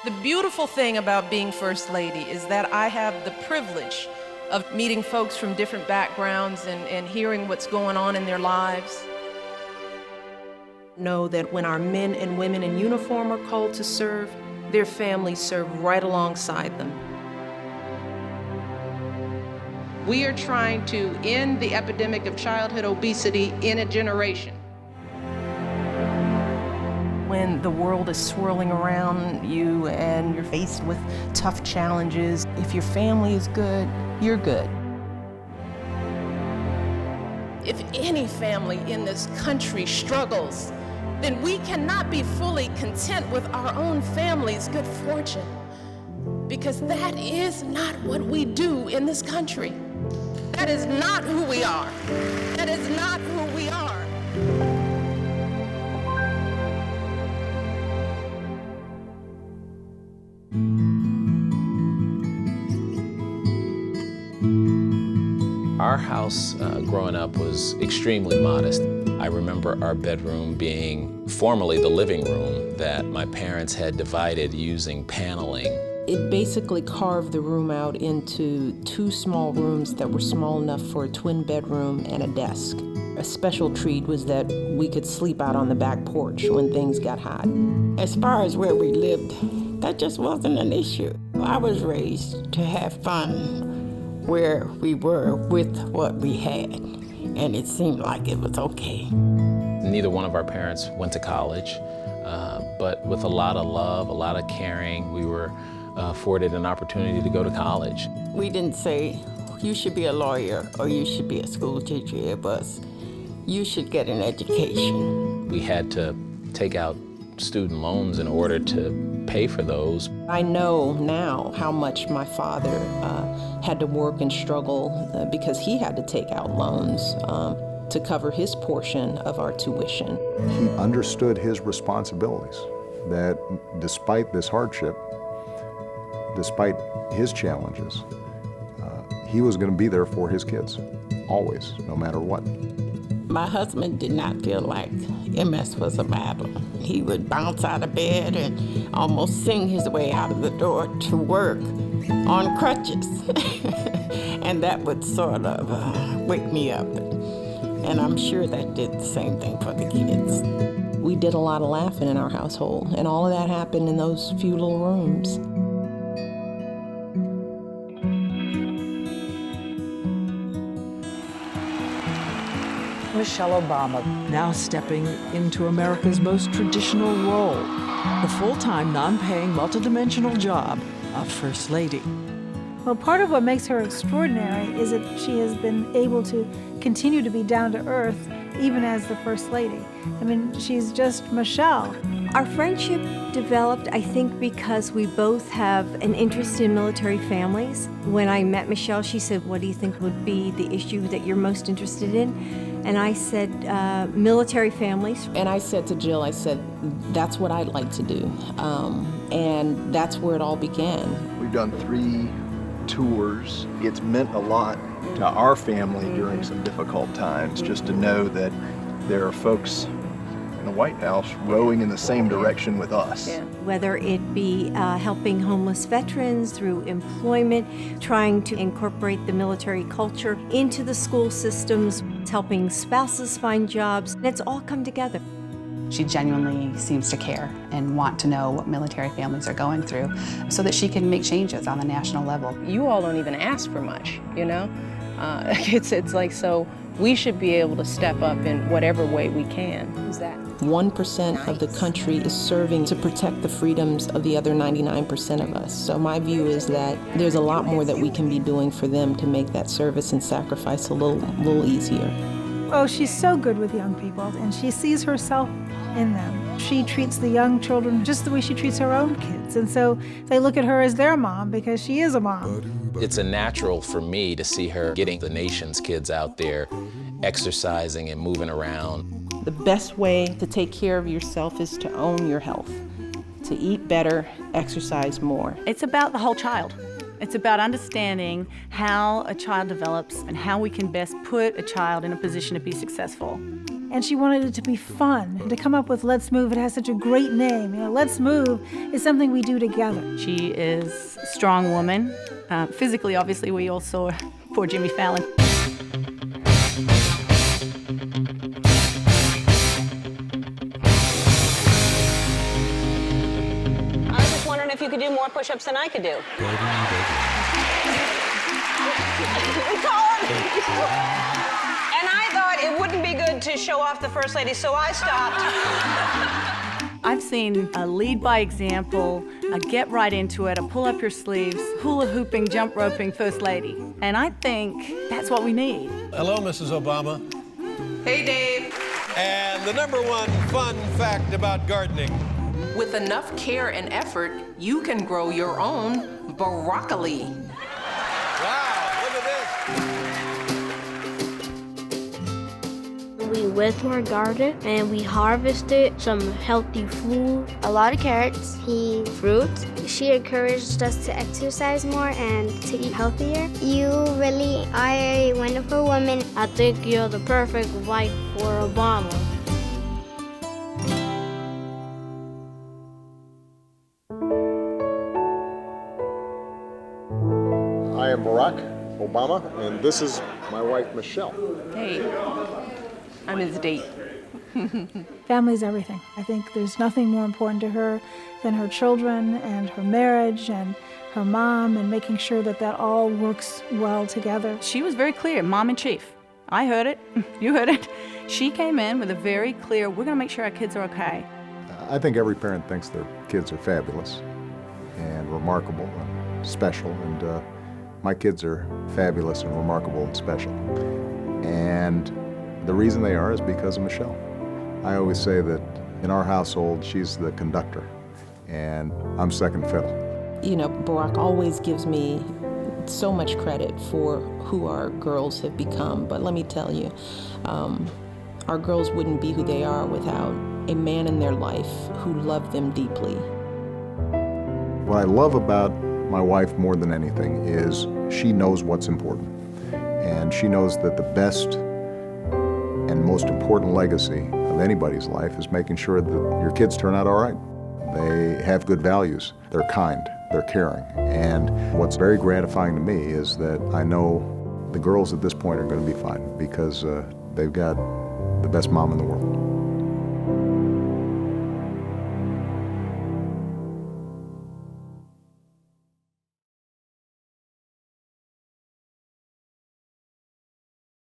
The beautiful thing about being First Lady is that I have the privilege of meeting folks from different backgrounds and hearing what's going on in their lives. Know that when our men and women in uniform are called to serve, their families serve right alongside them. We are trying to end the epidemic of childhood obesity in a generation. When the world is swirling around you and you're faced with tough challenges, if your family is good, you're good. If any family in this country struggles, then we cannot be fully content with our own family's good fortune, because that is not what we do in this country. That is not who we are. That is not who we are. Our house growing up was extremely modest. I remember our bedroom being formerly the living room that my parents had divided using paneling. It basically carved the room out into 2 small rooms that were small enough for a twin bedroom and a desk. A special treat was that we could sleep out on the back porch when things got hot. As far as where we lived, that just wasn't an issue. I was raised to have fun where we were with what we had, and it seemed like it was okay. Neither one of our parents went to college, but with a lot of love, a lot of caring, we were afforded an opportunity to go to college. We didn't say, you should be a lawyer or you should be a school teacher. It was, you should get an education. We had to take out student loans in order to pay for those. I know now how much my father had to work and struggle because he had to take out loans to cover his portion of our tuition. He understood his responsibilities, that despite this hardship, despite his challenges, he was going to be there for his kids, always, no matter what. My husband did not feel like MS was a battle. He would bounce out of bed and almost sing his way out of the door to work on crutches. And that would sort of wake me up. And I'm sure that did the same thing for the kids. We did a lot of laughing in our household, and all of that happened in those few little rooms. Michelle Obama, now stepping into America's most traditional role, the full-time, non-paying, multidimensional job of First Lady. Well, part of what makes her extraordinary is that she has been able to continue to be down to earth even as the First Lady. I mean, she's just Michelle. Our friendship developed, I think, because we both have an interest in military families. When I met Michelle, she said, what do you think would be the issue that you're most interested in? And I said, military families. And I said to Jill, I said, that's what I'd like to do. And that's where it all began. We've done 3 tours. It's meant a lot to our family during some difficult times, just to know that there are folks in the White House rowing in the same direction with us. Yeah. Whether it be helping homeless veterans through employment, trying to incorporate the military culture into the school systems, helping spouses find jobs, it's all come together. She genuinely seems to care and want to know what military families are going through so that she can make changes on the national level. You all don't even ask for much, you know? It's like, so we should be able to step up in whatever way we can. Who's that? 1% of the country is serving to protect the freedoms of the other 99% of us. So my view is that there's a lot more that we can be doing for them to make that service and sacrifice a little easier. Oh, she's so good with young people, and she sees herself in them. She treats the young children just the way she treats her own kids, and so they look at her as their mom because she is a mom. It's a natural for me to see her getting the nation's kids out there, exercising and moving around. The best way to take care of yourself is to own your health, to eat better, exercise more. It's about the whole child. It's about understanding how a child develops and how we can best put a child in a position to be successful. and she wanted it to be fun. To come up with Let's Move, it has such a great name. You know, Let's Move is something we do together. She is a strong woman. Physically, obviously, we all saw poor Jimmy Fallon. I was just wondering if you could do more push-ups than I could do. And I thought it wouldn't be good to show off the First Lady, so I stopped. I've seen a lead by example, a get right into it, a pull up your sleeves, hula hooping, jump roping First Lady. And I think that's what we need. Hello, Mrs. Obama. Hey, Dave. And the number one fun fact about gardening. With enough care and effort, you can grow your own broccoli. Wow, look at this. We went to our garden and we harvested some healthy food. A lot of carrots, peas, fruits. She encouraged us to exercise more and to eat healthier. You really are a wonderful woman. I think you're the perfect wife for Obama. I am Barack Obama, and this is my wife, Michelle. Hey, I'm his date. Family's everything. I think there's nothing more important to her than her children and her marriage and her mom and making sure that that all works well together. She was very clear, mom in chief. I heard it, you heard it. She came in with a very clear, we're gonna make sure our kids are okay. I think every parent thinks their kids are fabulous and remarkable and special, and my kids are fabulous and remarkable and special. And the reason they are is because of Michelle. I always say that in our household, she's the conductor, and I'm second fiddle. You know, Barack always gives me so much credit for who our girls have become, but let me tell you, our girls wouldn't be who they are without a man in their life who loved them deeply. What I love about my wife more than anything is she knows what's important, and she knows that the best and most important legacy of anybody's life is making sure that your kids turn out all right. They have good values, they're kind, they're caring, and what's very gratifying to me is that I know the girls at this point are going to be fine because they've got the best mom in the world.